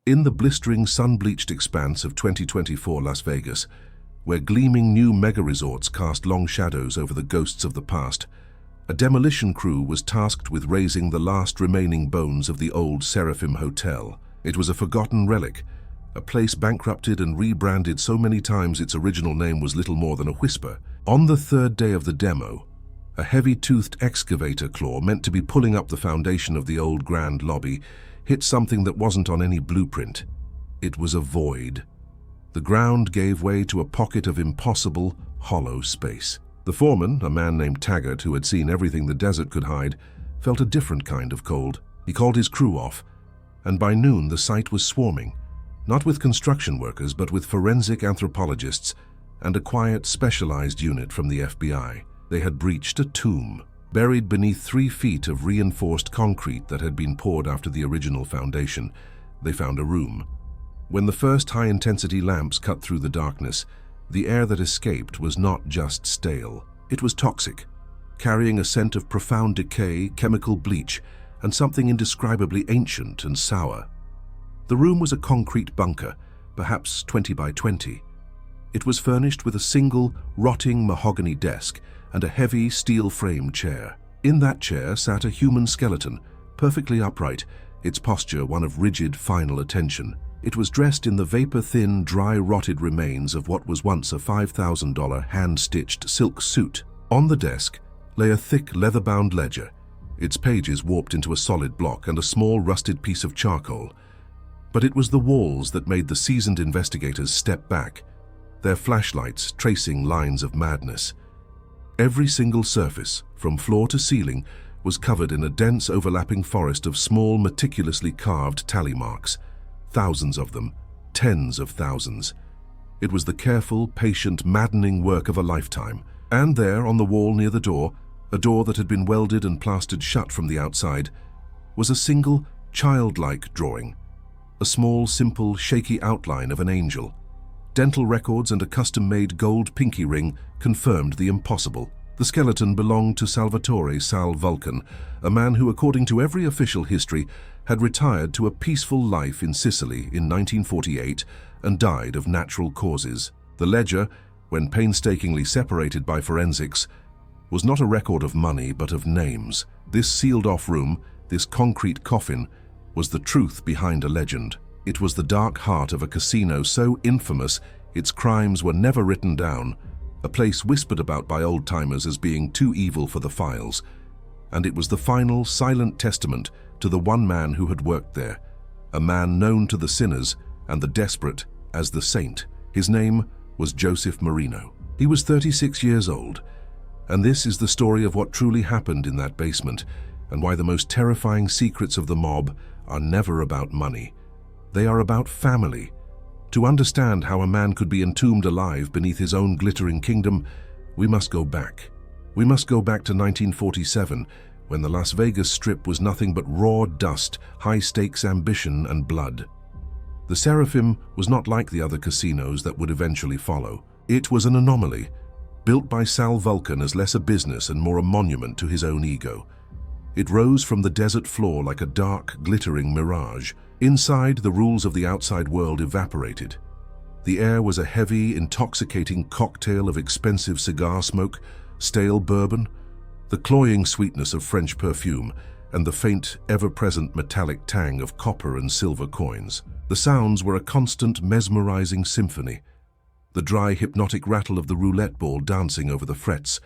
In the blistering, sun-bleached expanse of 2024 Las Vegas, where gleaming new mega-resorts cast long shadows over the ghosts of the past, a demolition crew was tasked with raising the last remaining bones of the old Seraphim Hotel. It was a forgotten relic, a place bankrupted and rebranded so many times its original name was little more than a whisper. On the third day of the demo, a heavy-toothed excavator claw meant to be pulling up the foundation of the old grand lobby hit something that wasn't on any blueprint. It was a void. The ground gave way to a pocket of impossible, hollow space. The foreman, a man named Taggart who had seen everything the desert could hide, felt a different kind of cold. He called his crew off, and by noon the site was swarming, not with construction workers but with forensic anthropologists and a quiet, specialized unit from the FBI. They had breached a tomb. Buried beneath 3 feet of reinforced concrete that had been poured after the original foundation, they found a room. When the first high-intensity lamps cut through the darkness, the air that escaped was not just stale. It was toxic, carrying a scent of profound decay, chemical bleach, and something indescribably ancient and sour. The room was a concrete bunker, perhaps 20 by 20. It was furnished with a single, rotting mahogany desk and a heavy, steel-framed chair. In that chair sat a human skeleton, perfectly upright, its posture one of rigid, final attention. It was dressed in the vapor-thin, dry-rotted remains of what was once a $5,000 hand-stitched silk suit. On the desk lay a thick, leather-bound ledger, its pages warped into a solid block and a small, rusted piece of charcoal. But it was the walls that made the seasoned investigators step back, their flashlights tracing lines of madness. Every single surface, from floor to ceiling, was covered in a dense overlapping forest of small, meticulously carved tally marks. Thousands of them, tens of thousands. It was the careful, patient, maddening work of a lifetime. And there, on the wall near the door, a door that had been welded and plastered shut from the outside, was a single, childlike drawing. A small, simple, shaky outline of an angel. Dental records and a custom-made gold pinky ring confirmed the impossible. The skeleton belonged to Salvatore Sal Vulcan, a man who, according to every official history, had retired to a peaceful life in Sicily in 1948 and died of natural causes. The ledger, when painstakingly separated by forensics, was not a record of money but of names. This sealed-off room, this concrete coffin, was the truth behind a legend. It was the dark heart of a casino so infamous its crimes were never written down, a place whispered about by old-timers as being too evil for the files. And it was the final, silent testament to the one man who had worked there, a man known to the sinners and the desperate as the saint. His name was Joseph Marino. He was 36 years old, and this is the story of what truly happened in that basement and why the most terrifying secrets of the mob are never about money. They are about family. To understand how a man could be entombed alive beneath his own glittering kingdom, we must go back. We must go back to 1947, when the Las Vegas Strip was nothing but raw dust, high-stakes ambition, and blood. The Seraphim was not like the other casinos that would eventually follow. It was an anomaly, built by Sal Vulcan as less a business and more a monument to his own ego. It rose from the desert floor like a dark, glittering mirage. Inside, the rules of the outside world evaporated. The air was a heavy, intoxicating cocktail of expensive cigar smoke, stale bourbon, the cloying sweetness of French perfume, and the faint, ever-present metallic tang of copper and silver coins. The sounds were a constant, mesmerizing symphony. The dry, hypnotic rattle of the roulette ball dancing over the frets,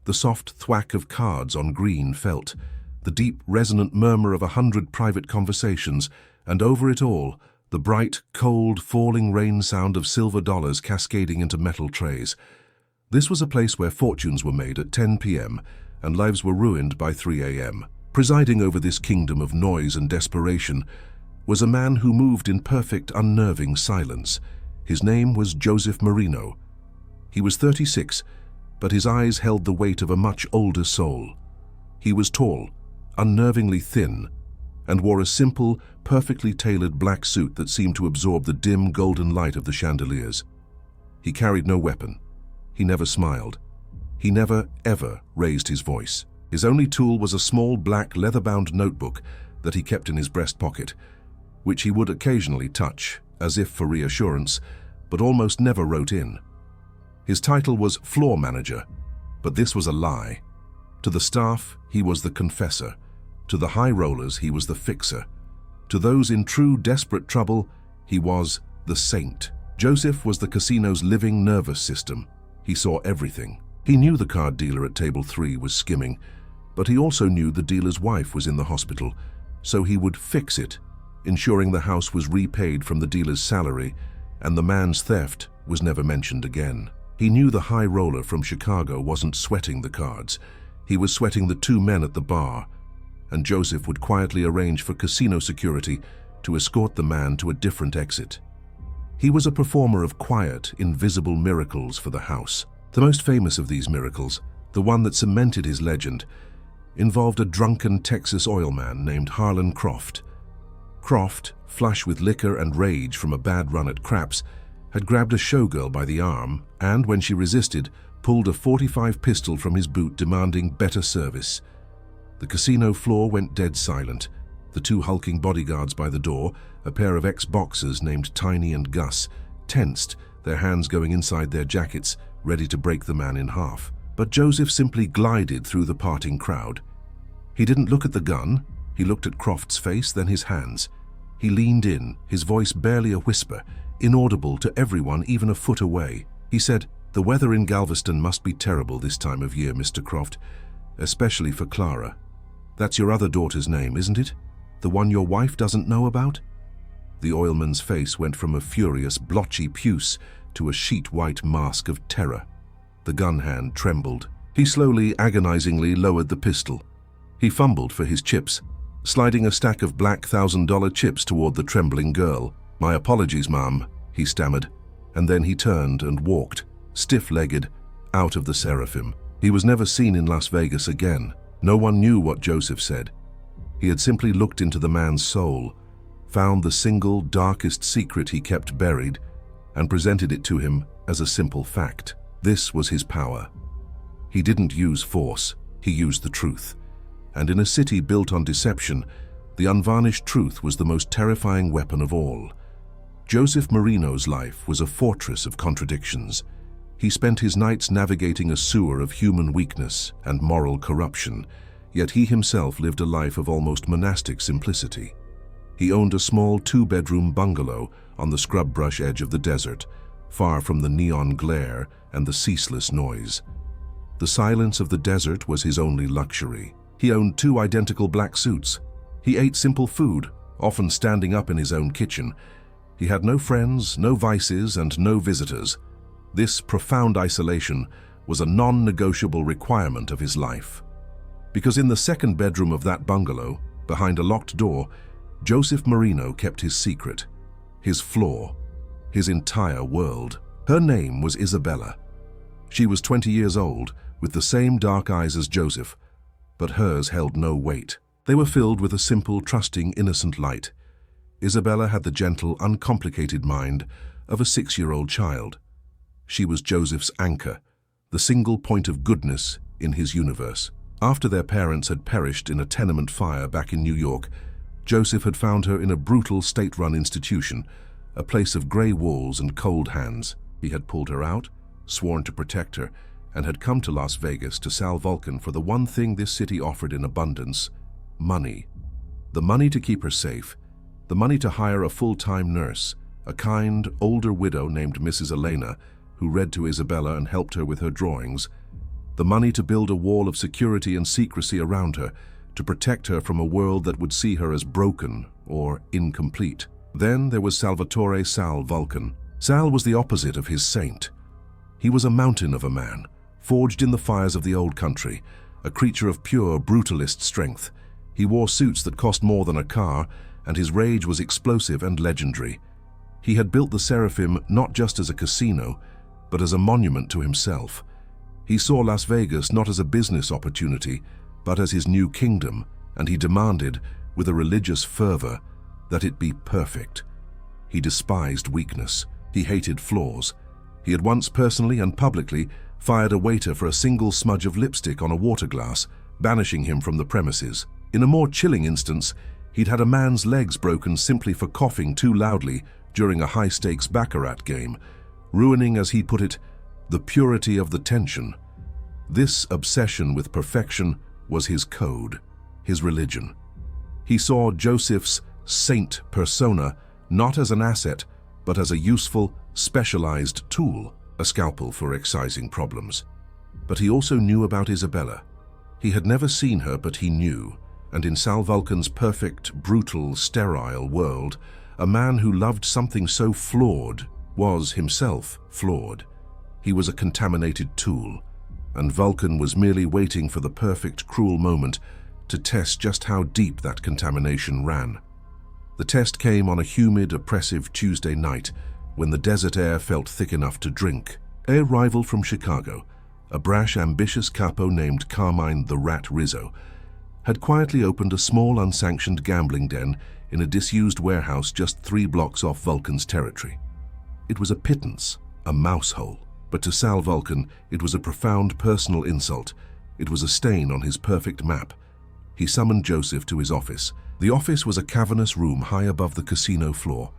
the soft thwack of cards on green felt, the deep, resonant murmur of 100 private conversations, and over it all, the bright, cold, falling rain sound of silver dollars cascading into metal trays. This was a place where fortunes were made at 10 p.m. and lives were ruined by 3 a.m. Presiding over this kingdom of noise and desperation was a man who moved in perfect, unnerving silence. His name was Joseph Marino. He was 36, but his eyes held the weight of a much older soul. He was tall, unnervingly thin, and wore a simple, perfectly tailored black suit that seemed to absorb the dim, golden light of the chandeliers. He carried no weapon. He never smiled. He never, ever raised his voice. His only tool was a small, black, leather-bound notebook that he kept in his breast pocket. which he would occasionally touch, as if for reassurance, but almost never wrote in. His title was floor manager, but this was a lie. To the staff, he was the confessor. To the high rollers, he was the fixer. To those in true desperate trouble, he was the saint. Joseph was the casino's living nervous system. He saw everything. He knew the card dealer at table 3 was skimming, but he also knew the dealer's wife was in the hospital, so he would fix it, ensuring the house was repaid from the dealer's salary and the man's theft was never mentioned again. He knew the high roller from Chicago wasn't sweating the cards. He was sweating the 2 men at the bar, and Joseph would quietly arrange for casino security to escort the man to a different exit. He was a performer of quiet, invisible miracles for the house. The most famous of these miracles, the one that cemented his legend, involved a drunken Texas oil man named Harlan Croft. Croft, flush with liquor and rage from a bad run at craps, had grabbed a showgirl by the arm and, when she resisted, pulled a .45 pistol from his boot demanding better service. The casino floor went dead silent. The 2 hulking bodyguards by the door, a pair of ex-boxers named Tiny and Gus, tensed, their hands going inside their jackets, ready to break the man in half. But Joseph simply glided through the parting crowd. He didn't look at the gun. He looked at Croft's face, then his hands. He leaned in, his voice barely a whisper, inaudible to everyone even a foot away. He said, "The weather in Galveston must be terrible this time of year, Mr. Croft, especially for Clara. That's your other daughter's name, isn't it? The one your wife doesn't know about?" The oilman's face went from a furious, blotchy puce to a sheet-white mask of terror. The gun hand trembled. He slowly, agonizingly lowered the pistol. He fumbled for his chips, sliding a stack of black $1,000 chips toward the trembling girl. "My apologies, ma'am," he stammered, and then he turned and walked, stiff-legged, out of the Seraphim. He was never seen in Las Vegas again. No one knew what Joseph said. He had simply looked into the man's soul, found the single, darkest secret he kept buried, and presented it to him as a simple fact. This was his power. He didn't use force, he used the truth. And in a city built on deception, the unvarnished truth was the most terrifying weapon of all. Joseph Marino's life was a fortress of contradictions. He spent his nights navigating a sewer of human weakness and moral corruption, yet he himself lived a life of almost monastic simplicity. He owned a small 2-bedroom bungalow on the scrub-brush edge of the desert, far from the neon glare and the ceaseless noise. The silence of the desert was his only luxury. He owned 2 identical black suits. He ate simple food, often standing up in his own kitchen. He had no friends, no vices, and no visitors. This profound isolation was a non-negotiable requirement of his life. Because in the 2nd bedroom of that bungalow, behind a locked door, Joseph Marino kept his secret, his flaw, his entire world. Her name was Isabella. She was 20 years old, with the same dark eyes as Joseph, but hers held no weight. They were filled with a simple, trusting, innocent light. Isabella had the gentle, uncomplicated mind of a 6-year-old child. She was Joseph's anchor, the single point of goodness in his universe. After their parents had perished in a tenement fire back in New York, Joseph had found her in a brutal state-run institution, a place of gray walls and cold hands. He had pulled her out, sworn to protect her, and had come to Las Vegas to sell Vulcan for the one thing this city offered in abundance: money. The money to keep her safe, the money to hire a full-time nurse, a kind, older widow named Mrs. Elena, who read to Isabella and helped her with her drawings, the money to build a wall of security and secrecy around her, to protect her from a world that would see her as broken or incomplete. Then there was Salvatore Sal Vulcan. Sal was the opposite of his saint. He was a mountain of a man, forged in the fires of the old country, a creature of pure, brutalist strength. He wore suits that cost more than a car, and his rage was explosive and legendary. He had built the Seraphim not just as a casino, but as a monument to himself. He saw Las Vegas not as a business opportunity, but as his new kingdom, and he demanded, with a religious fervor, that it be perfect. He despised weakness. He hated flaws. He had once personally and publicly fired a waiter for a single smudge of lipstick on a water glass, banishing him from the premises. In a more chilling instance, He'd had a man's legs broken simply for coughing too loudly during a high-stakes baccarat game, ruining, as he put it, the purity of the tension. This obsession with perfection was his code, his religion. He saw Joseph's saint persona not as an asset, but as a useful, specialized tool, a scalpel for excising problems. But he also knew about Isabella. He had never seen her, but he knew, and in Sal Vulcan's perfect, brutal, sterile world, a man who loved something so flawed was himself flawed. He was a contaminated tool, and Vulcan was merely waiting for the perfect, cruel moment to test just how deep that contamination ran. The test came on a humid, oppressive Tuesday night when the desert air felt thick enough to drink. A rival from Chicago, a brash, ambitious capo named Carmine the Rat Rizzo, had quietly opened a small, unsanctioned gambling den in a disused warehouse just 3 blocks off Vulcan's territory. It was a pittance, a mouse hole, but to Sal Vulcan it was a profound personal insult. It was a stain on his perfect map. He summoned Joseph to his office. The office was a cavernous room high above the casino floor.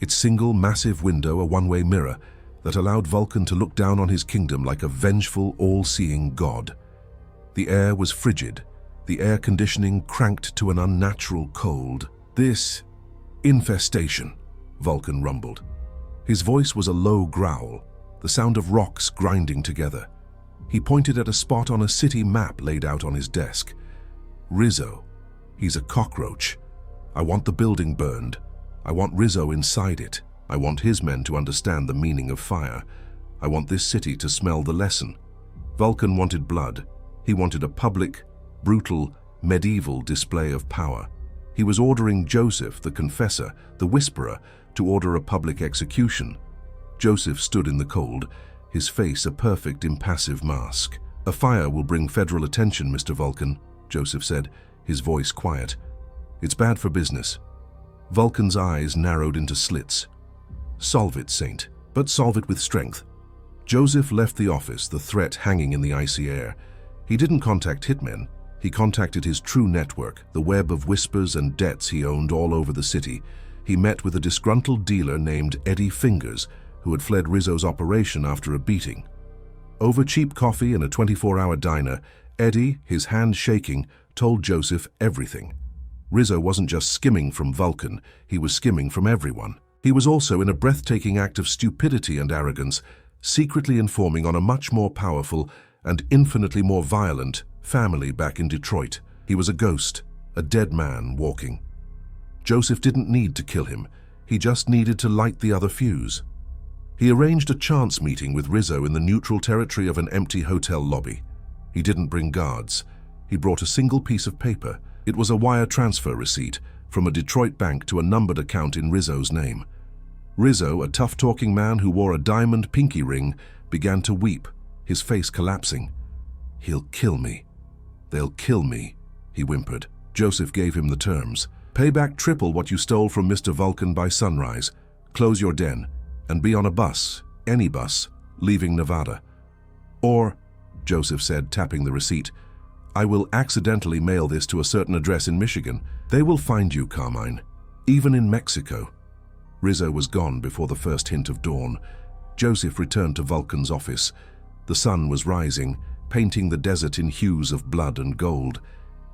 Its single massive window a one-way mirror that allowed Vulcan to look down on his kingdom like a vengeful, all-seeing god. The air was frigid, the air conditioning cranked to an unnatural cold. "This infestation," Vulcan rumbled. His voice was a low growl, the sound of rocks grinding together. He pointed at a spot on a city map laid out on his desk. "Rizzo. He's a cockroach. I want the building burned. I want Rizzo inside it. I want his men to understand the meaning of fire. I want this city to smell the lesson." Vulcan wanted blood. He wanted a public, brutal, medieval display of power. He was ordering Joseph, the confessor, the whisperer, to order a public execution. Joseph stood in the cold, his face a perfect, impassive mask. "A fire will bring federal attention, Mr. Vulcan," Joseph said, his voice quiet. "It's bad for business." Vulcan's eyes narrowed into slits. "Solve it, Saint, but solve it with strength." Joseph left the office, the threat hanging in the icy air. He didn't contact hitmen. He contacted his true network, the web of whispers and debts he owned all over the city. He met with a disgruntled dealer named Eddie Fingers, who had fled Rizzo's operation after a beating. Over cheap coffee in a 24-hour diner, Eddie, his hand shaking, told Joseph everything. Rizzo wasn't just skimming from Vulcan, he was skimming from everyone. He was also, in a breathtaking act of stupidity and arrogance, secretly informing on a much more powerful and infinitely more violent family back in Detroit. He was a ghost, a dead man walking. Joseph didn't need to kill him, he just needed to light the other fuse. He arranged a chance meeting with Rizzo in the neutral territory of an empty hotel lobby. He didn't bring guards. He brought a single piece of paper. It was a wire transfer receipt from a Detroit bank to a numbered account in Rizzo's name. Rizzo, a tough-talking man who wore a diamond pinky ring, began to weep, his face collapsing. "He'll kill me. They'll kill me," he whimpered. Joseph gave him the terms. "Pay back triple what you stole from Mr. Vulcan by sunrise. Close your den, and be on a bus, any bus, leaving Nevada. Or," Joseph said, tapping the receipt, "I will accidentally mail this to a certain address in Michigan. They will find you, Carmine, even in Mexico." Rizzo was gone before the first hint of dawn. Joseph returned to Vulcan's office. The sun was rising, painting the desert in hues of blood and gold.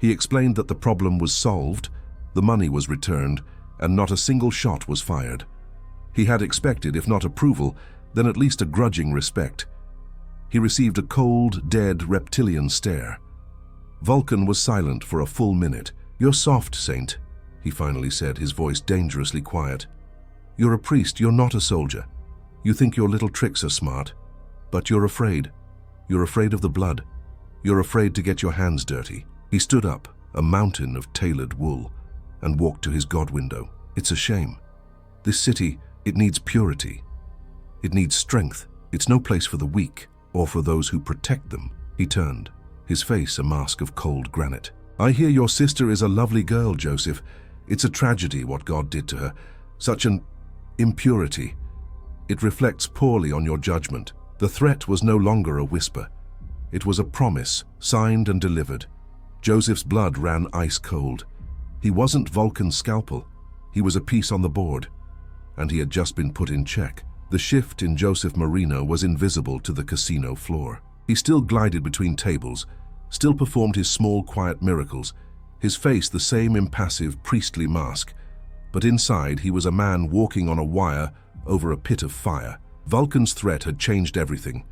He explained that the problem was solved, the money was returned, and not a single shot was fired. He had expected, if not approval, then at least a grudging respect. He received a cold, dead, reptilian stare. Vulcan was silent for a full minute. "You're soft, Saint," he finally said, his voice dangerously quiet. "You're a priest, you're not a soldier. You think your little tricks are smart, but you're afraid. You're afraid of the blood. You're afraid to get your hands dirty." He stood up, a mountain of tailored wool, and walked to his god window. "It's a shame. This city, it needs purity. It needs strength. It's no place for the weak, or for those who protect them." He turned, his face a mask of cold granite. "I hear your sister is a lovely girl, Joseph. It's a tragedy what God did to her. Such an impurity. It reflects poorly on your judgment." The threat was no longer a whisper. It was a promise, signed and delivered. Joseph's blood ran ice cold. He wasn't Vulcan's scalpel. He was a piece on the board, and he had just been put in check. The shift in Joseph Marino was invisible to the casino floor. He still glided between tables, still performed his small, quiet miracles, his face the same impassive, priestly mask. But inside, he was a man walking on a wire over a pit of fire. Vulcan's threat had changed everything.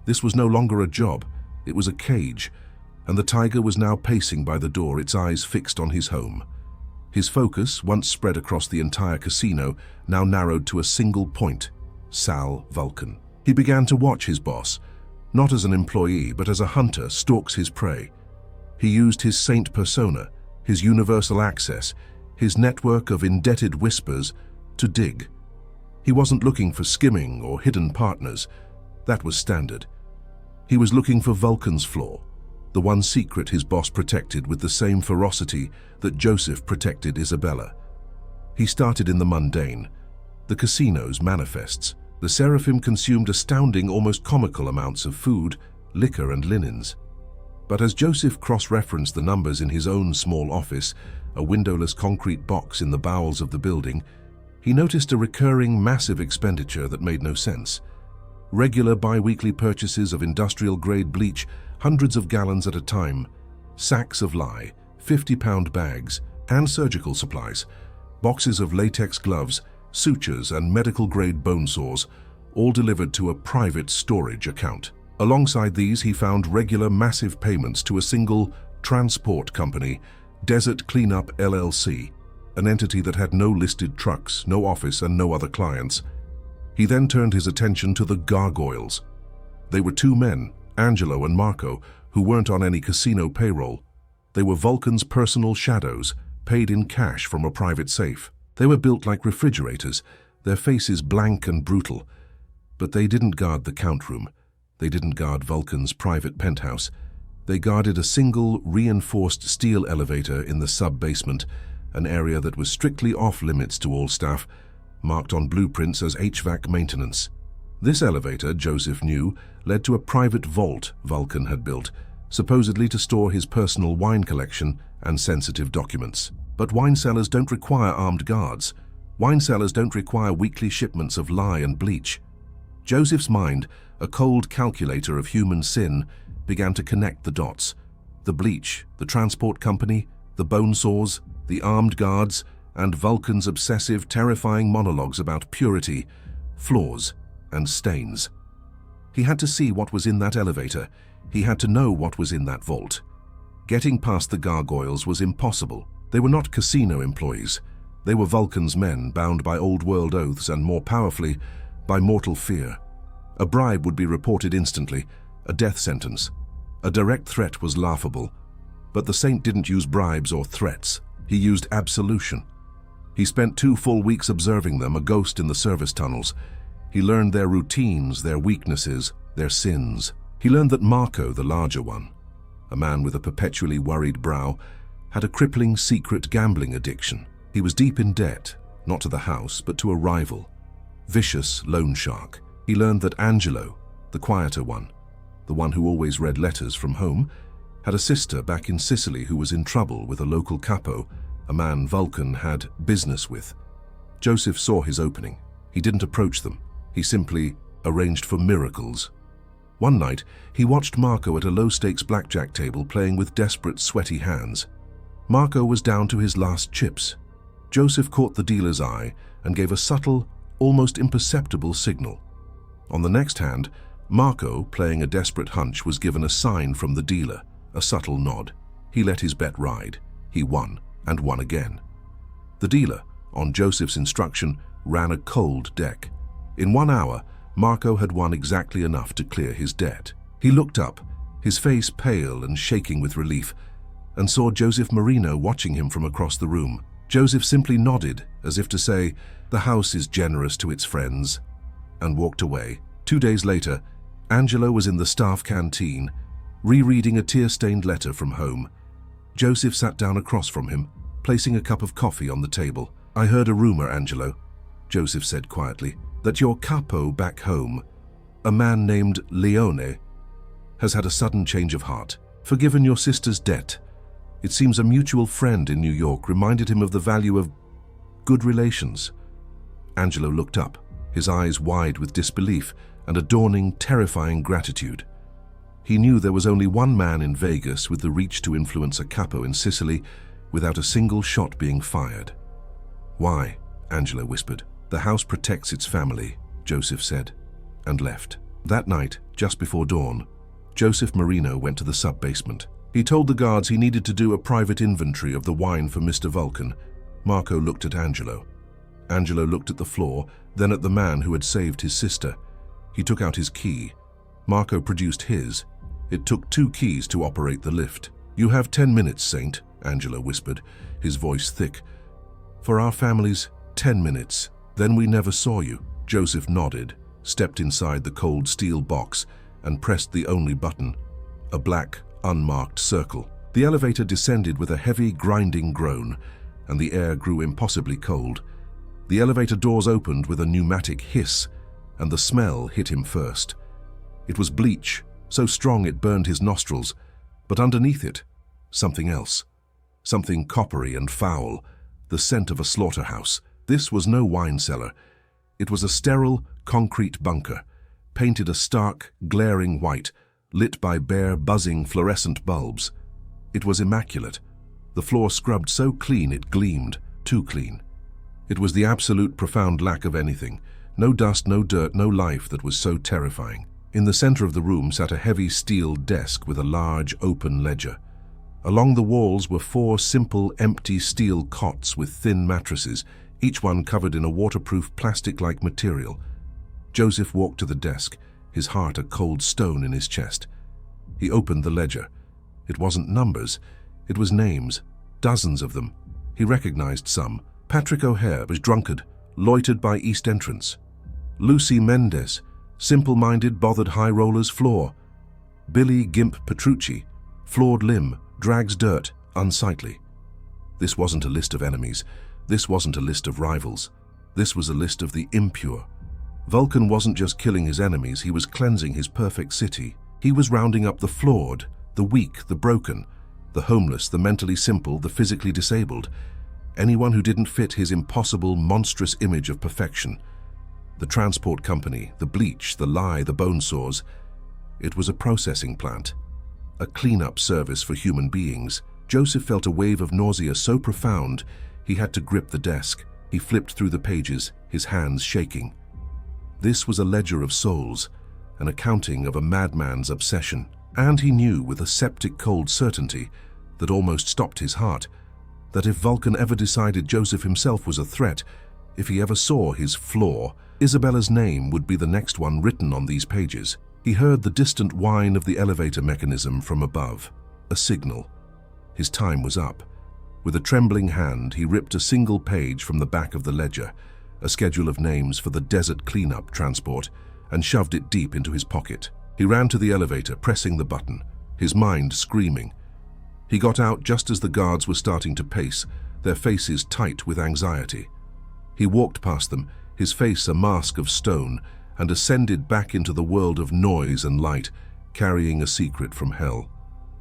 This was no longer a job, it was a cage, and the tiger was now pacing by the door, its eyes fixed on his home. His focus, once spread across the entire casino, now narrowed to a single point: Sal Vulcan. He began to watch his boss, not as an employee, but as a hunter stalks his prey. He used his saint persona, his universal access, his network of indebted whispers to dig. He wasn't looking for skimming or hidden partners. That was standard. He was looking for Vulcan's flaw, the one secret his boss protected with the same ferocity that Joseph protected Isabella. He started in the mundane, the casino's manifests. The Seraphim consumed astounding, almost comical amounts of food, liquor, and linens. But as Joseph cross-referenced the numbers in his own small office, a windowless concrete box in the bowels of the building, he noticed a recurring, massive expenditure that made no sense. Regular bi-weekly purchases of industrial-grade bleach, hundreds of gallons at a time, sacks of lye, 50-pound bags, and surgical supplies, boxes of latex gloves, sutures, and medical-grade bone saws, all delivered to a private storage account. Alongside these, he found regular massive payments to a single transport company, Desert Cleanup LLC, an entity that had no listed trucks, no office, and no other clients. He then turned his attention to the gargoyles. They were two men, Angelo and Marco, who weren't on any casino payroll. They were Vulcan's personal shadows, paid in cash from a private safe. They were built like refrigerators, their faces blank and brutal. But they didn't guard the count room. They didn't guard Vulcan's private penthouse. They guarded a single, reinforced steel elevator in the sub-basement, an area that was strictly off-limits to all staff, marked on blueprints as HVAC maintenance. This elevator, Joseph knew, led to a private vault Vulcan had built, supposedly to store his personal wine collection and sensitive documents. But wine cellars don't require armed guards. Wine cellars don't require weekly shipments of lye and bleach. Joseph's mind, a cold calculator of human sin, began to connect the dots. The bleach, the transport company, the bone saws, the armed guards, and Vulcan's obsessive, terrifying monologues about purity, flaws, and stains. He had to see what was in that elevator. He had to know what was in that vault. Getting past the gargoyles was impossible. They were not casino employees. They were Vulcan's men, bound by old-world oaths and, more powerfully, by mortal fear. A bribe would be reported instantly, a death sentence. A direct threat was laughable. But the saint didn't use bribes or threats. He used absolution. He spent 2 full weeks observing them, a ghost in the service tunnels. He learned their routines, their weaknesses, their sins. He learned that Marco, the larger one, a man with a perpetually worried brow, had a crippling secret gambling addiction. He was deep in debt, not to the house, but to a rival. Vicious loan shark. He learned that Angelo, the quieter one, the one who always read letters from home, had a sister back in Sicily who was in trouble with a local capo, a man Vulcan had business with. Joseph saw his opening. He didn't approach them. He simply arranged for miracles. One night, he watched Marco at a low-stakes blackjack table playing with desperate, sweaty hands. Marco was down to his last chips. Joseph caught the dealer's eye and gave a subtle, almost imperceptible signal. On the next hand, Marco, playing a desperate hunch, was given a sign from the dealer, a subtle nod. He let his bet ride. He won, and won again. The dealer, on Joseph's instruction, ran a cold deck. In 1 hour, Marco had won exactly enough to clear his debt. He looked up, his face pale and shaking with relief, and saw Joseph Marino watching him from across the room. Joseph simply nodded, as if to say, "The house is generous to its friends," and walked away. 2 days later, Angelo was in the staff canteen, rereading a tear-stained letter from home. Joseph sat down across from him, placing a cup of coffee on the table. "I heard a rumor, Angelo," Joseph said quietly, "that your capo back home, a man named Leone, has had a sudden change of heart, forgiven your sister's debt, It seems a mutual friend in New York reminded him of the value of good relations. Angelo looked up, his eyes wide with disbelief and a dawning, terrifying gratitude. He knew there was only one man in Vegas with the reach to influence a capo in Sicily without a single shot being fired. "Why?" Angelo whispered. "The house protects its family," Joseph said, and left. That night, just before dawn, Joseph Marino went to the sub-basement. He told the guards he needed to do a private inventory of the wine for Mr. Vulcan. Marco looked at Angelo. Angelo looked at the floor, then at the man who had saved his sister. He took out his key. Marco produced his. It took 2 keys to operate the lift. "You have 10 minutes, Saint," Angelo whispered, his voice thick. "For our families, 10 minutes. Then we never saw you." Joseph nodded, stepped inside the cold steel box, and pressed the only button, a black, unmarked circle. The elevator descended with a heavy, grinding groan, and the air grew impossibly cold. The elevator doors opened with a pneumatic hiss, and the smell hit him first. It was bleach, so strong it burned his nostrils, but underneath it, something else. Something coppery and foul, the scent of a slaughterhouse. This was no wine cellar. It was a sterile, concrete bunker, painted a stark, glaring white, lit by bare, buzzing, fluorescent bulbs. It was immaculate. The floor scrubbed so clean it gleamed, too clean. It was the absolute profound lack of anything. No dust, no dirt, no life that was so terrifying. In the center of the room sat a heavy steel desk with a large, open ledger. Along the walls were 4 simple, empty steel cots with thin mattresses, each one covered in a waterproof plastic-like material. Joseph walked to the desk, his heart a cold stone in his chest. He opened the ledger. It wasn't numbers, it was names, dozens of them. He recognized some. Patrick O'Hare was drunkard, loitered by East Entrance. Lucy Mendez, simple-minded, bothered high rollers floor. Billy Gimp Petrucci, flawed limb, drags dirt, unsightly. This wasn't a list of enemies. This wasn't a list of rivals. This was a list of the impure. Vulcan wasn't just killing his enemies, he was cleansing his perfect city. He was rounding up the flawed, the weak, the broken, the homeless, the mentally simple, the physically disabled. Anyone who didn't fit his impossible, monstrous image of perfection. The transport company, the bleach, the lie, the bone saws. It was a processing plant, a cleanup service for human beings. Joseph felt a wave of nausea so profound, he had to grip the desk. He flipped through the pages, his hands shaking. This was a ledger of souls, an accounting of a madman's obsession. And he knew with a septic cold certainty that almost stopped his heart, that if Vulcan ever decided Joseph himself was a threat, if he ever saw his flaw, Isabella's name would be the next one written on these pages. He heard the distant whine of the elevator mechanism from above, a signal. His time was up. With a trembling hand, he ripped a single page from the back of the ledger, a schedule of names for the desert cleanup transport, and shoved it deep into his pocket. He ran to the elevator, pressing the button, his mind screaming. He got out just as the guards were starting to pace, their faces tight with anxiety. He walked past them, his face a mask of stone, and ascended back into the world of noise and light, carrying a secret from hell.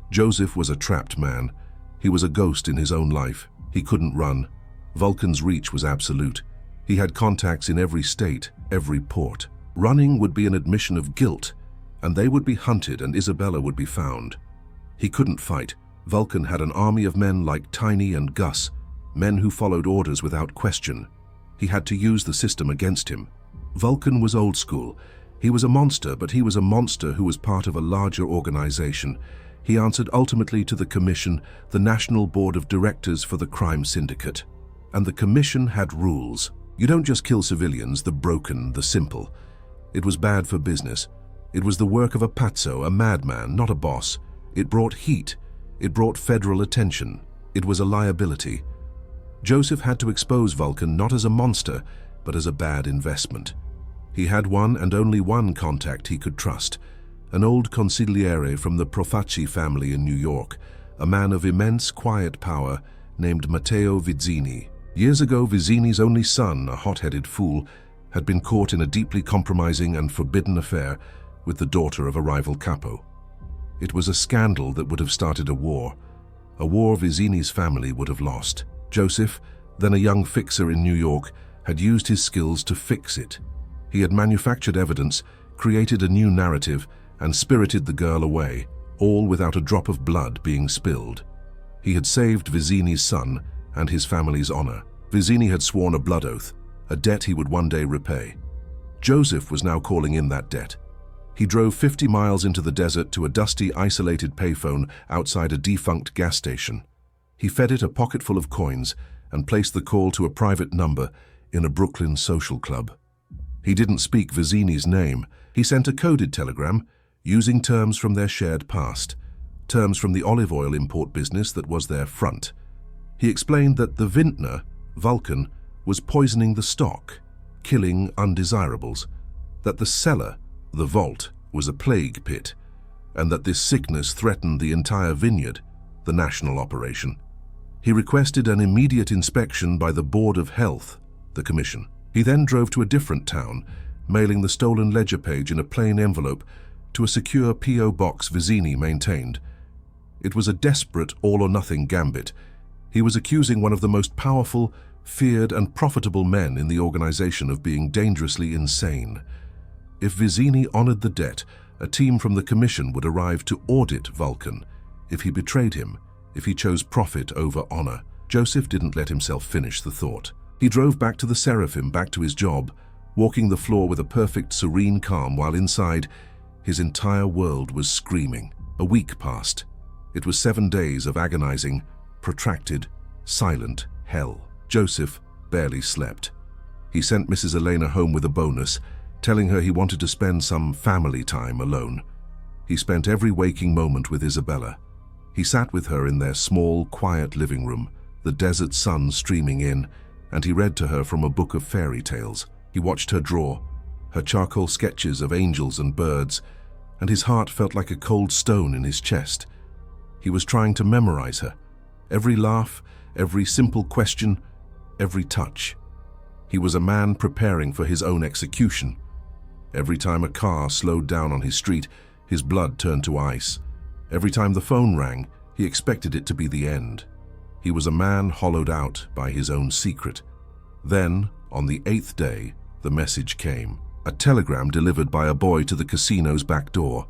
Joseph was a trapped man. He was a ghost in his own life. He couldn't run. Vulcan's reach was absolute. He had contacts in every state, every port. Running would be an admission of guilt, and they would be hunted and Isabella would be found. He couldn't fight. Vulcan had an army of men like Tiny and Gus, men who followed orders without question. He had to use the system against him. Vulcan was old school. He was a monster, but he was a monster who was part of a larger organization. He answered ultimately to the Commission, the National Board of Directors for the Crime Syndicate. And the Commission had rules. You don't just kill civilians, the broken, the simple. It was bad for business. It was the work of a pazzo, a madman, not a boss. It brought heat. It brought federal attention. It was a liability. Joseph had to expose Vulcan not as a monster, but as a bad investment. He had one and only one contact he could trust, an old consigliere from the Profacci family in New York, a man of immense quiet power named Matteo Vizzini. Years ago, Vizzini's only son, a hot-headed fool, had been caught in a deeply compromising and forbidden affair with the daughter of a rival capo. It was a scandal that would have started a war a war Vizzini's family would have lost. Joseph, then a young fixer in New York, had used his skills to fix it. He had manufactured evidence, created a new narrative, and spirited the girl away, all without a drop of blood being spilled. He had saved Vizzini's son and his family's honor. Vizzini had sworn a blood oath, a debt he would one day repay. Joseph was now calling in that debt. He drove 50 miles into the desert to a dusty, isolated payphone outside a defunct gas station. He fed it a pocketful of coins and placed the call to a private number in a Brooklyn social club. He didn't speak Vizzini's name. He sent a coded telegram using terms from their shared past, terms from the olive oil import business that was their front. He explained that the vintner, Vulcan, was poisoning the stock, killing undesirables, that the cellar, the vault, was a plague pit, and that this sickness threatened the entire vineyard, the national operation. He requested an immediate inspection by the Board of Health, the commission. He then drove to a different town, mailing the stolen ledger page in a plain envelope to a secure P.O. box Vizzini maintained. It was a desperate all-or-nothing gambit. He was accusing one of the most powerful, feared and profitable men in the organization of being dangerously insane. If Vizzini honored the debt, a team from the commission would arrive to audit Vulcan. If he betrayed him, if he chose profit over honor. Joseph didn't let himself finish the thought. He drove back to the Seraphim, back to his job, walking the floor with a perfect, serene calm, while inside, his entire world was screaming. A week passed. It was 7 days of agonizing, protracted, silent hell. Joseph barely slept. He sent Mrs. Elena home with a bonus, telling her he wanted to spend some family time alone. He spent every waking moment with Isabella. He sat with her in their small, quiet living room, the desert sun streaming in, and he read to her from a book of fairy tales. He watched her draw, her charcoal sketches of angels and birds, and his heart felt like a cold stone in his chest. He was trying to memorize her, every laugh, every simple question, every touch. He was a man preparing for his own execution. Every time a car slowed down on his street, his blood turned to ice. Every time the phone rang, he expected it to be the end. He was a man hollowed out by his own secret. Then, on the 8th day, the message came. A telegram delivered by a boy to the casino's back door.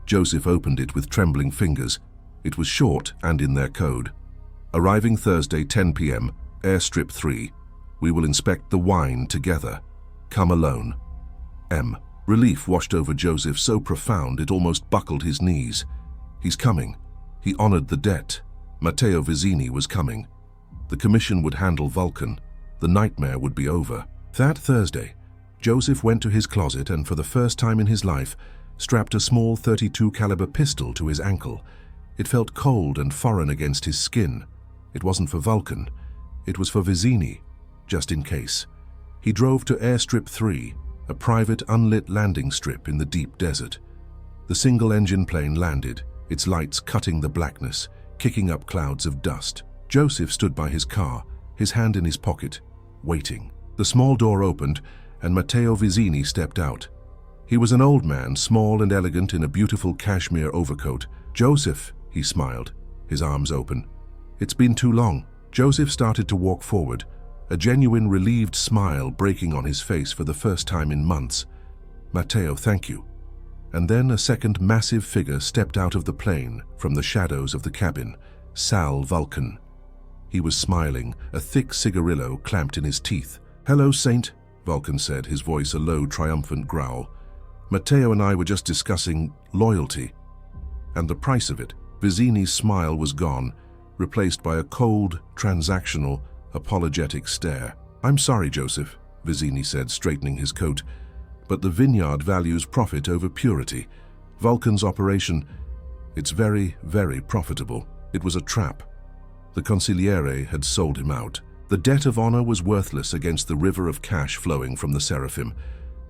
Joseph opened it with trembling fingers. It was short and in their code. Arriving Thursday, 10 p.m., Airstrip 3. We will inspect the wine together. Come alone. M. Relief washed over Joseph, so profound it almost buckled his knees. He's coming. He honored the debt. Matteo Vizzini was coming. The commission would handle Vulcan. The nightmare would be over. That Thursday, Joseph went to his closet and for the first time in his life strapped a small .32 caliber pistol to his ankle. It felt cold and foreign against his skin. It wasn't for Vulcan. It was for Vizzini, just in case. He drove to Airstrip 3, a private unlit landing strip in the deep desert. The single-engine plane landed, its lights cutting the blackness, kicking up clouds of dust. Joseph stood by his car, his hand in his pocket, waiting. The small door opened, and Matteo Vizzini stepped out. He was an old man, small and elegant in a beautiful cashmere overcoat. "Joseph," he smiled, his arms open. "It's been too long." Joseph started to walk forward, a genuine relieved smile breaking on his face for the first time in months. "Matteo, thank you." And then a second massive figure stepped out of the plane from the shadows of the cabin, Sal Vulcan. He was smiling, a thick cigarillo clamped in his teeth. "Hello, Saint," Vulcan said, his voice a low, triumphant growl. "Matteo and I were just discussing loyalty and the price of it." Vizzini's smile was gone, replaced by a cold, transactional, apologetic stare. "I'm sorry, Joseph," Vizzini said, straightening his coat, "but the vineyard values profit over purity. Vulcan's operation, it's very, very profitable. It was a trap. The consigliere had sold him out. The debt of honor was worthless against the river of cash flowing from the Seraphim.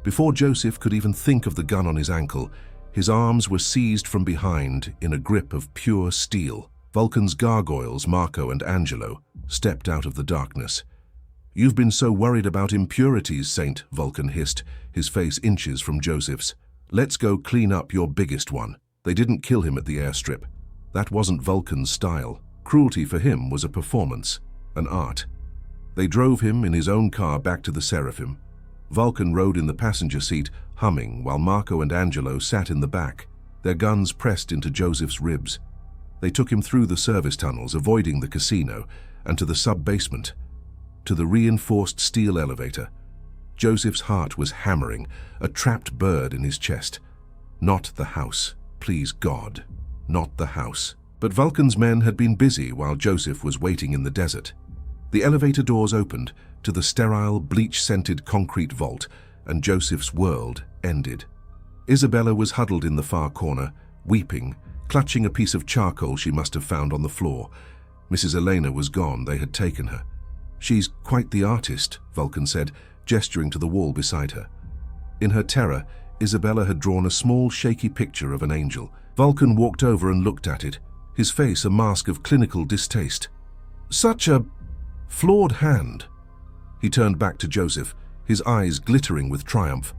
Before Joseph could even think of the gun on his ankle, his arms were seized from behind in a grip of pure steel. Vulcan's gargoyles, Marco and Angelo, stepped out of the darkness. "You've been so worried about impurities, Saint," Vulcan hissed, his face inches from Joseph's. "Let's go clean up your biggest one." They didn't kill him at the airstrip. That wasn't Vulcan's style. Cruelty for him was a performance, an art. They drove him in his own car back to the Seraphim. Vulcan rode in the passenger seat, humming, while Marco and Angelo sat in the back, their guns pressed into Joseph's ribs. They took him through the service tunnels, avoiding the casino, and to the sub-basement, to the reinforced steel elevator. Joseph's heart was hammering, a trapped bird in his chest. Not the house, please God, not the house. But Vulcan's men had been busy while Joseph was waiting in the desert. The elevator doors opened to the sterile, bleach-scented concrete vault, and Joseph's world ended. Isabella was huddled in the far corner, weeping, clutching a piece of charcoal she must have found on the floor. Mrs. Elena was gone, they had taken her. "She's quite the artist," Vulcan said, gesturing to the wall beside her. In her terror, Isabella had drawn a small, shaky picture of an angel. Vulcan walked over and looked at it, his face a mask of clinical distaste. "Such a flawed hand." He turned back to Joseph, his eyes glittering with triumph.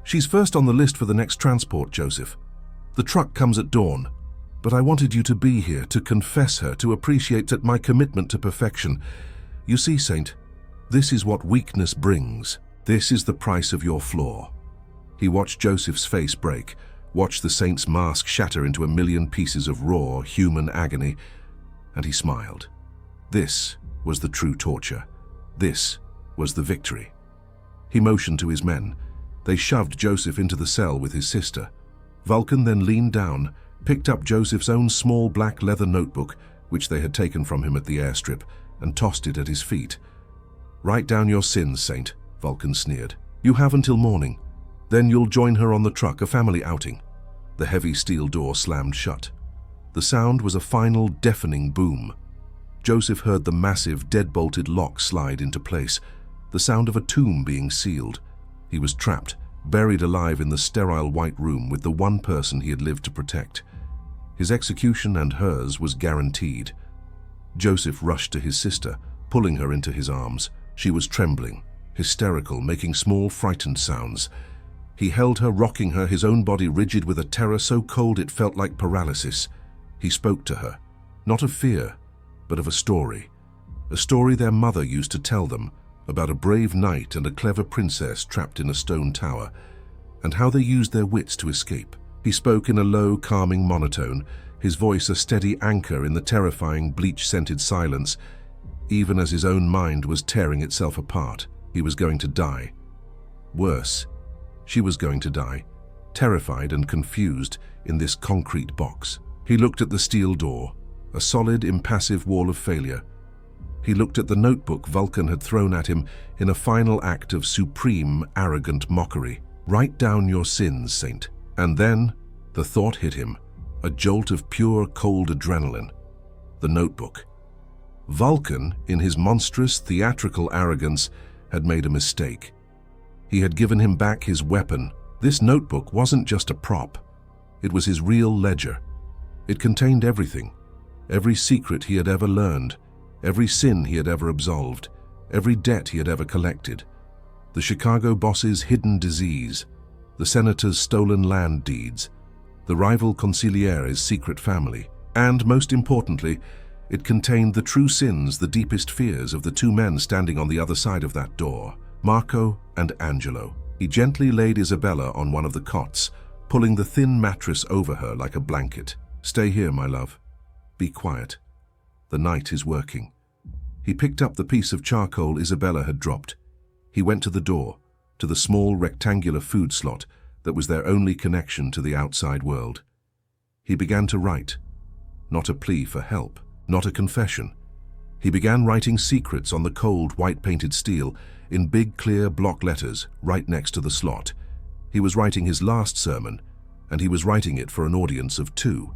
"She's first on the list for the next transport, Joseph. The truck comes at dawn. But I wanted you to be here, to confess her, to appreciate that my commitment to perfection. You see, Saint, this is what weakness brings. This is the price of your flaw." He watched Joseph's face break, watched the Saint's mask shatter into a million pieces of raw, human agony, and he smiled. This was the true torture. This was the victory. He motioned to his men. They shoved Joseph into the cell with his sister. Vulcan then leaned down, picked up Joseph's own small black leather notebook, which they had taken from him at the airstrip, and tossed it at his feet. "Write down your sins, Saint," Vulcan sneered. "You have until morning. Then you'll join her on the truck, a family outing." The heavy steel door slammed shut. The sound was a final, deafening boom. Joseph heard the massive, dead-bolted lock slide into place, the sound of a tomb being sealed. He was trapped, buried alive in the sterile white room with the one person he had lived to protect. His execution and hers was guaranteed. Joseph rushed to his sister, pulling her into his arms. She was trembling, hysterical, making small, frightened sounds. He held her, rocking her, his own body rigid with a terror so cold it felt like paralysis. He spoke to her, not of fear, but of a story their mother used to tell them, about a brave knight and a clever princess trapped in a stone tower, and how they used their wits to escape. He spoke in a low, calming monotone, his voice a steady anchor in the terrifying, bleach-scented silence. Even as his own mind was tearing itself apart, he was going to die. Worse, she was going to die, terrified and confused in this concrete box. He looked at the steel door, a solid, impassive wall of failure. He looked at the notebook Vulcan had thrown at him in a final act of supreme, arrogant mockery. "Write down your sins, Saint." And then the thought hit him, a jolt of pure, cold adrenaline. The notebook. Vulcan, in his monstrous, theatrical arrogance, had made a mistake. He had given him back his weapon. This notebook wasn't just a prop. It was his real ledger. It contained everything. Every secret he had ever learned, every sin he had ever absolved, every debt he had ever collected. The Chicago boss's hidden disease, the senator's stolen land deeds, the rival consigliere's secret family, and, most importantly, it contained the true sins, the deepest fears of the two men standing on the other side of that door, Marco and Angelo. He gently laid Isabella on one of the cots, pulling the thin mattress over her like a blanket. "Stay here, my love. Be quiet. The night is working." He picked up the piece of charcoal Isabella had dropped. He went to the door, to the small rectangular food slot that was their only connection to the outside world. He began to write, not a plea for help, not a confession. He began writing secrets on the cold, white-painted steel in big, clear block letters right next to the slot. He was writing his last sermon, and he was writing it for an audience of 2.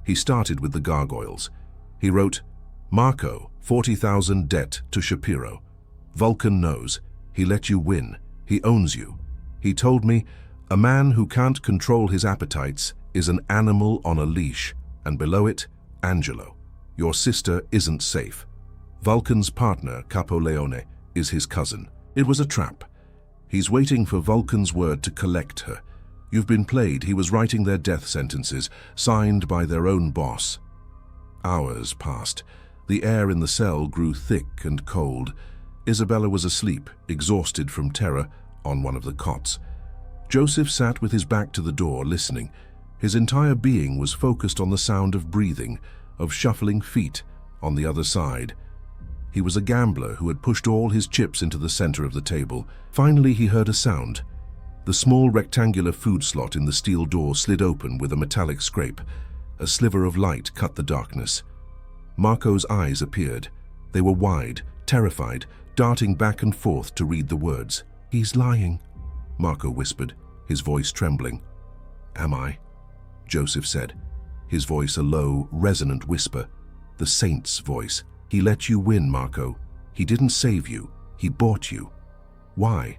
He started with the gargoyles. He wrote, "Marco, 40,000 debt to Shapiro. Vulcan knows. He let you win. He owns you. He told me, a man who can't control his appetites is an animal on a leash." And below it, "Angelo, your sister isn't safe. Vulcan's partner, Capoleone, is his cousin. It was a trap. He's waiting for Vulcan's word to collect her. You've been played." He was writing their death sentences, signed by their own boss. Hours passed. The air in the cell grew thick and cold. Isabella was asleep, exhausted from terror, on one of the cots. Joseph sat with his back to the door, listening. His entire being was focused on the sound of breathing, of shuffling feet on the other side. He was a gambler who had pushed all his chips into the center of the table. Finally, he heard a sound. The small rectangular food slot in the steel door slid open with a metallic scrape. A sliver of light cut the darkness. Marco's eyes appeared. They were wide, terrified, darting back and forth to read the words. "He's lying," Marco whispered, his voice trembling. "Am I?" Joseph said, his voice a low, resonant whisper. The saint's voice. "He let you win, Marco. He didn't save you. He bought you. Why?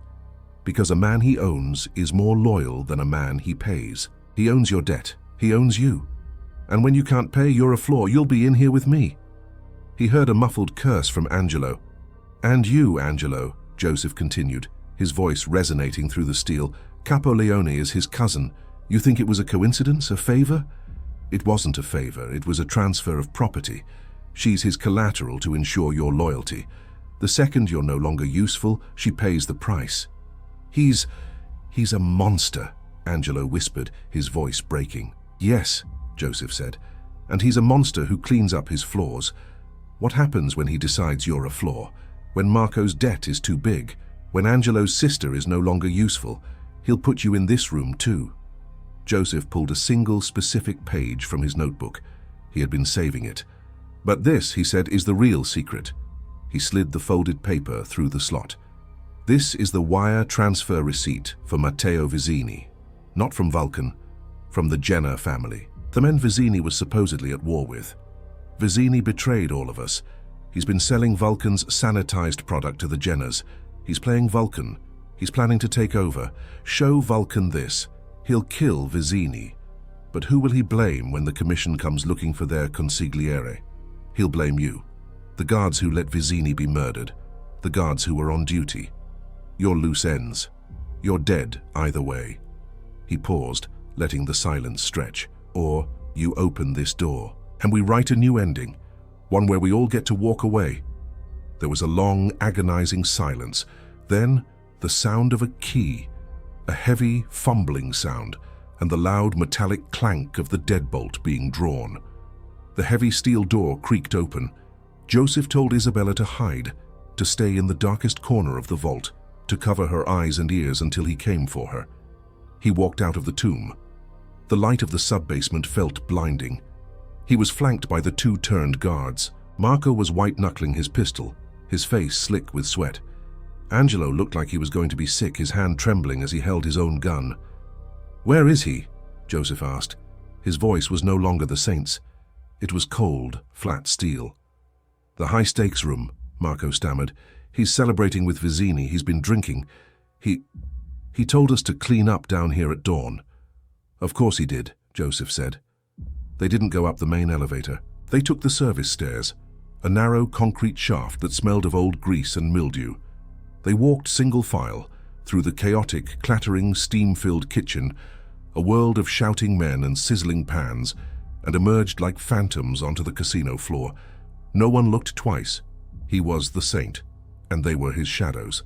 Because a man he owns is more loyal than a man he pays. He owns your debt. He owns you. And when you can't pay, you're a flaw. You'll be in here with me." He heard a muffled curse from Angelo. "And you, Angelo," Joseph continued, his voice resonating through the steel. "Capo Leone is his cousin. You think it was a coincidence, a favor?" "It wasn't a favor. It was a transfer of property. She's his collateral to ensure your loyalty. The second you're no longer useful, she pays the price." He's a monster," Angelo whispered, his voice breaking. "Yes," Joseph said, "and he's a monster who cleans up his flaws. What happens when he decides you're a flaw? When Marco's debt is too big? When Angelo's sister is no longer useful? He'll put you in this room too." Joseph pulled a single specific page from his notebook. He had been saving it. "But this," he said, "is the real secret." He slid the folded paper through the slot. "This is the wire transfer receipt for Matteo Vizzini. Not from Vulcan, from the Jenner family. The men Vizzini was supposedly at war with. Vizzini betrayed all of us. He's been selling Vulcan's sanitized product to the Jenners. He's playing Vulcan. He's planning to take over. Show Vulcan this. He'll kill Vizzini. But who will he blame when the commission comes looking for their consigliere? He'll blame you. The guards who let Vizzini be murdered. The guards who were on duty. You're loose ends. You're dead either way." He paused, letting the silence stretch. "Or you open this door, and we write a new ending, one where we all get to walk away." There was a long, agonizing silence. Then the sound of a key, a heavy, fumbling sound, and the loud metallic clank of the deadbolt being drawn. The heavy steel door creaked open. Joseph told Isabella to hide, to stay in the darkest corner of the vault, to cover her eyes and ears until he came for her. He walked out of the tomb. The light of the sub-basement felt blinding. He was flanked by the two turned guards. Marco was white-knuckling his pistol, his face slick with sweat. Angelo looked like he was going to be sick, his hand trembling as he held his own gun. "Where is he?" Joseph asked. His voice was no longer the saint's. It was cold, flat steel. "The high-stakes room," Marco stammered. "He's celebrating with Vizzini. He's been drinking. He told us to clean up down here at dawn." "Of course he did," Joseph said. They didn't go up the main elevator. They took the service stairs, a narrow concrete shaft that smelled of old grease and mildew. They walked single file through the chaotic, clattering, steam-filled kitchen, a world of shouting men and sizzling pans, and emerged like phantoms onto the casino floor. No one looked twice. He was the saint, and they were his shadows.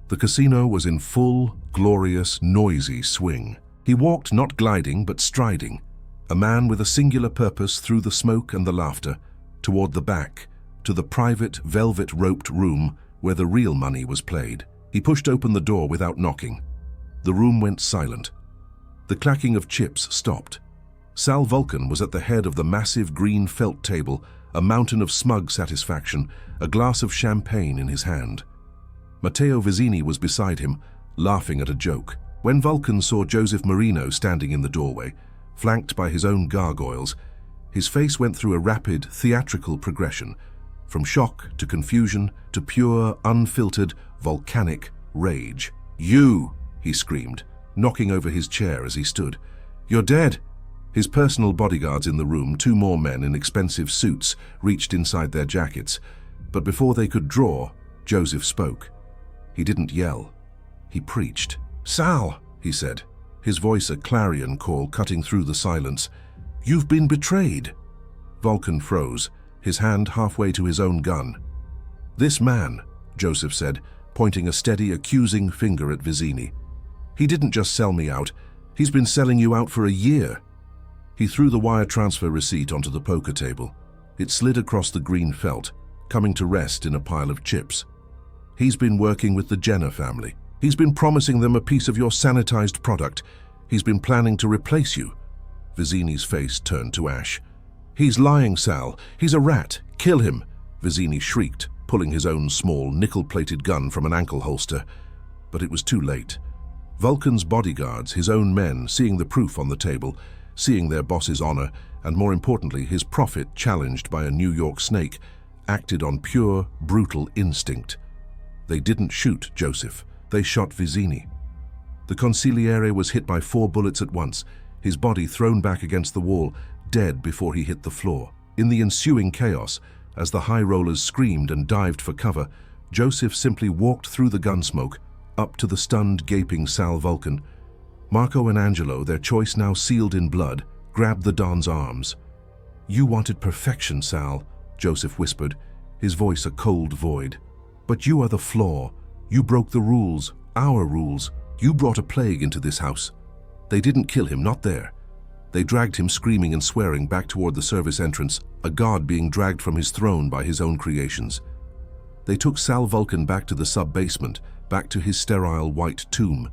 The casino was in full, glorious, noisy swing. He walked not gliding but striding, a man with a singular purpose through the smoke and the laughter, toward the back, to the private, velvet-roped room where the real money was played. He pushed open the door without knocking. The room went silent. The clacking of chips stopped. Sal Vulcan was at the head of the massive green felt table, a mountain of smug satisfaction, a glass of champagne in his hand. Matteo Vizzini was beside him, laughing at a joke. When Vulcan saw Joseph Marino standing in the doorway, flanked by his own gargoyles, his face went through a rapid, theatrical progression, from shock to confusion to pure, unfiltered, volcanic rage. "You!" he screamed, knocking over his chair as he stood. "You're dead!" His personal bodyguards in the room, two more men in expensive suits, reached inside their jackets. But before they could draw, Joseph spoke. He didn't yell. He preached. "Sal," he said, his voice a clarion call cutting through the silence, "you've been betrayed. Vulcan froze, his hand halfway to his own gun. "This man," Joseph said, pointing a steady, accusing finger at Vizzini. "He didn't just sell me out, he's been selling you out for a year." He threw the wire transfer receipt onto the poker table. It slid across the green felt, coming to rest in a pile of chips. "He's been working with the Jenner family. He's been promising them a piece of your sanitized product. He's been planning to replace you." Vizzini's face turned to ash. "He's lying, Sal. He's a rat. Kill him," Vizzini shrieked, pulling his own small, nickel-plated gun from an ankle holster. But it was too late. Vulcan's bodyguards, his own men, seeing the proof on the table, seeing their boss's honor, and more importantly, his profit challenged by a New York snake, acted on pure, brutal instinct. They didn't shoot Joseph. They shot Vizzini. The consigliere was hit by 4 bullets at once, his body thrown back against the wall, dead before he hit the floor. In the ensuing chaos, as the high rollers screamed and dived for cover, Joseph simply walked through the gunsmoke, up to the stunned, gaping Sal Vulcan. Marco and Angelo, their choice now sealed in blood, grabbed the Don's arms. "You wanted perfection, Sal," Joseph whispered, his voice a cold void. "But you are the flaw. You broke the rules, our rules. You brought a plague into this house." They didn't kill him, not there. They dragged him screaming and swearing back toward the service entrance, a god being dragged from his throne by his own creations. They took Sal Vulcan back to the sub-basement, back to his sterile white tomb.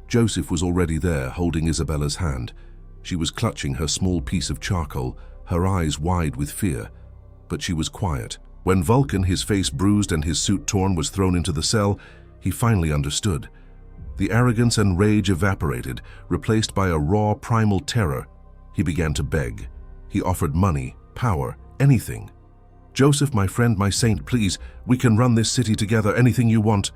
Joseph was already there, holding Isabella's hand. She was clutching her small piece of charcoal, her eyes wide with fear. But she was quiet. When Vulcan, his face bruised and his suit torn, was thrown into the cell, he finally understood. The arrogance and rage evaporated, replaced by a raw, primal terror. He began to beg. He offered money, power, anything. "Joseph, my friend, my saint, please, we can run this city together, anything you want."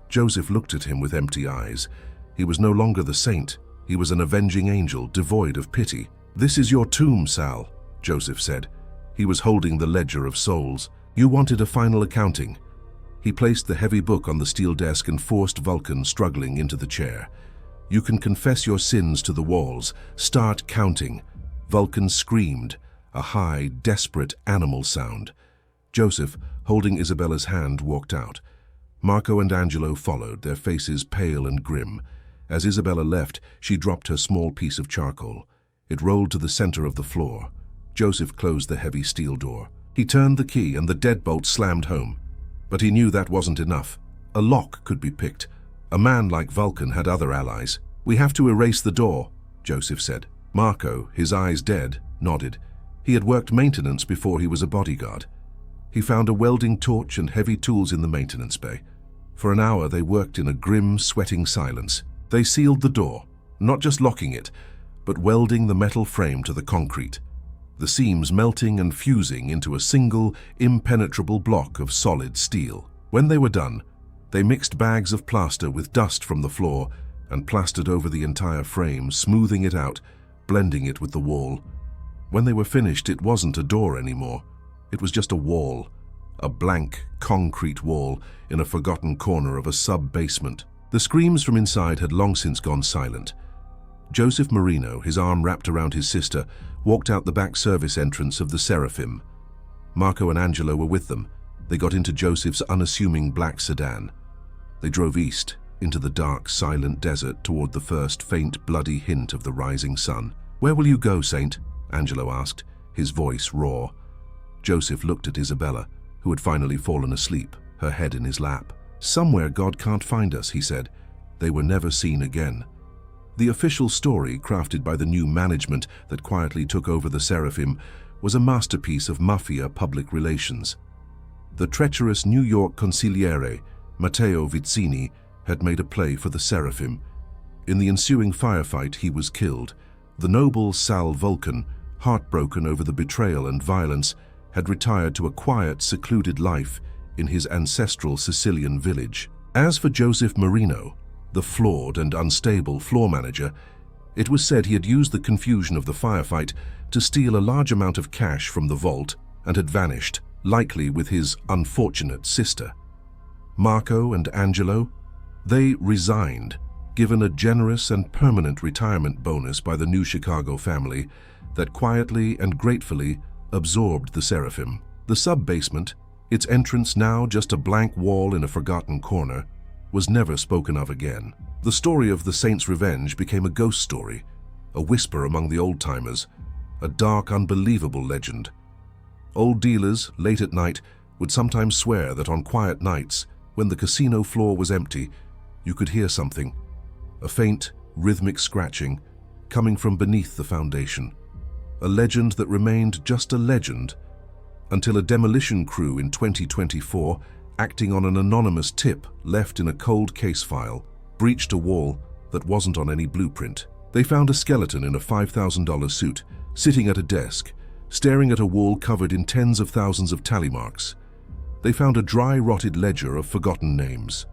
Joseph looked at him with empty eyes. He was no longer the saint. He was an avenging angel, devoid of pity. "This is your tomb, Sal," Joseph said. He was holding the ledger of souls. "You wanted a final accounting." He placed the heavy book on the steel desk and forced Vulcan, struggling, into the chair. "You can confess your sins to the walls. Start counting." Vulcan screamed, a high, desperate animal sound. Joseph, holding Isabella's hand, walked out. Marco and Angelo followed, their faces pale and grim. As Isabella left, she dropped her small piece of charcoal. It rolled to the center of the floor. Joseph closed the heavy steel door. He turned the key and the deadbolt slammed home. But he knew that wasn't enough. A lock could be picked. A man like Vulcan had other allies. "We have to erase the door," Joseph said. Marco, his eyes dead, nodded. He had worked maintenance before he was a bodyguard. He found a welding torch and heavy tools in the maintenance bay. For an hour they worked in a grim, sweating silence. They sealed the door, not just locking it, but welding the metal frame to the concrete, the seams melting and fusing into a single, impenetrable block of solid steel. When they were done, they mixed bags of plaster with dust from the floor and plastered over the entire frame, smoothing it out, blending it with the wall. When they were finished, it wasn't a door anymore. It was just a wall, a blank, concrete wall in a forgotten corner of a sub-basement. The screams from inside had long since gone silent. Joseph Marino, his arm wrapped around his sister, walked out the back service entrance of the Seraphim. Marco and Angelo were with them. They got into Joseph's unassuming black sedan. They drove east, into the dark, silent desert toward the first faint, bloody hint of the rising sun. "Where will you go, Saint?" Angelo asked, his voice raw. Joseph looked at Isabella, who had finally fallen asleep, her head in his lap. "Somewhere God can't find us," he said. They were never seen again. The official story, crafted by the new management that quietly took over the Seraphim, was a masterpiece of mafia public relations. The treacherous New York consigliere, Matteo Vizzini, had made a play for the Seraphim. In the ensuing firefight, he was killed. The noble Sal Vulcan, heartbroken over the betrayal and violence, had retired to a quiet, secluded life in his ancestral Sicilian village. As for Joseph Marino, the flawed and unstable floor manager, it was said he had used the confusion of the firefight to steal a large amount of cash from the vault and had vanished, likely with his unfortunate sister. Marco and Angelo, they resigned, given a generous and permanent retirement bonus by the new Chicago family that quietly and gratefully absorbed the seraphim. The sub-basement, its entrance now just a blank wall in a forgotten corner, was never spoken of again. The story of the saint's revenge became a ghost story, a whisper among the old-timers, a dark, unbelievable legend. Old dealers, late at night, would sometimes swear that on quiet nights, when the casino floor was empty, you could hear something, a faint, rhythmic scratching, coming from beneath the foundation. A legend that remained just a legend until a demolition crew in 2024, acting on an anonymous tip left in a cold case file, breached a wall that wasn't on any blueprint. They found a skeleton in a $5,000 suit, sitting at a desk, staring at a wall covered in tens of thousands of tally marks. They found a dry, rotted ledger of forgotten names.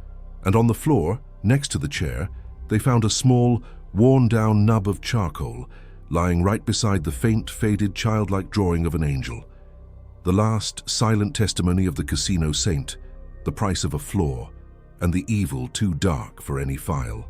And on the floor, next to the chair, they found a small, worn-down nub of charcoal, lying right beside the faint, faded, childlike drawing of an angel. The last, silent testimony of the casino saint, the price of a floor, and the evil too dark for any file.